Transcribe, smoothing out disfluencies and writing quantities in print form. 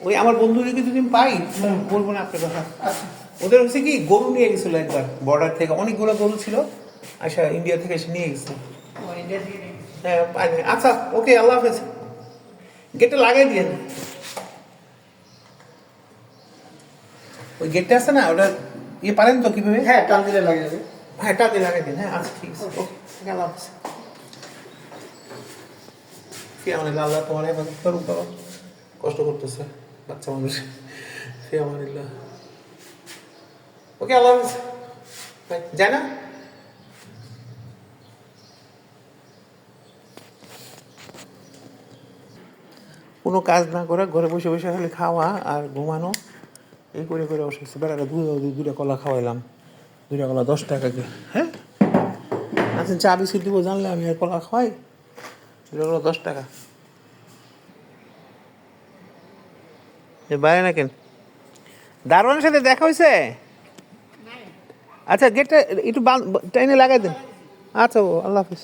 ওই আমার বন্ধুদেরকে যদি আমি পাই বলবো না আপনার কথা। ওদের হচ্ছে কি গরু নিয়ে গেছিল একবার বর্ডার থেকে, অনেকগুলো গরু ছিল, আচ্ছা ইন্ডিয়া থেকে এসে নিয়ে গেছে। হ্যাঁ পাইনি। আচ্ছা ওকে, আল্লাহ হাফেজ। গেটটা লাগাই দিয়ে। ওই গেটটা আছে না, ওটা ইয়ে পারেন তো কিভাবে? হ্যাঁ, টান দিলে লাগে যাবে। হ্যাঁ টান দিয়ে লাগাই দিন। হ্যাঁ আচ্ছা ঠিক আছে, ওকে আল্লাহ হাফেজ। আল্লাহ তোমার হেফাজত করুক বাবা, কষ্ট করতেছে বাচ্চা মানুষ। ফিয়ামানিল্লাহ। ওকে আল্লাহ হাফেজ। যায় না? কোনো কাজ না করে ঘরে বসে বসে খালি খাওয়া আর ঘুমানো, এই করে করে অসুস্থ। বেড়াটা দুটা কলা খাওয়াইলাম, 2টা কলা 10 টাকা দিয়ে। হ্যাঁ আচ্ছা, চা বিস্কুট দিব জানলে আমি আর কলা খাওয়াই? 2টা কলা 10 টাকা। বাইরে না কেন? দারোয়ানের সাথে দেখা হয়েছে? আচ্ছা গেটটা একটু টাইনে লাগাই দেন। আচ্ছা আল্লাহ হাফিজ।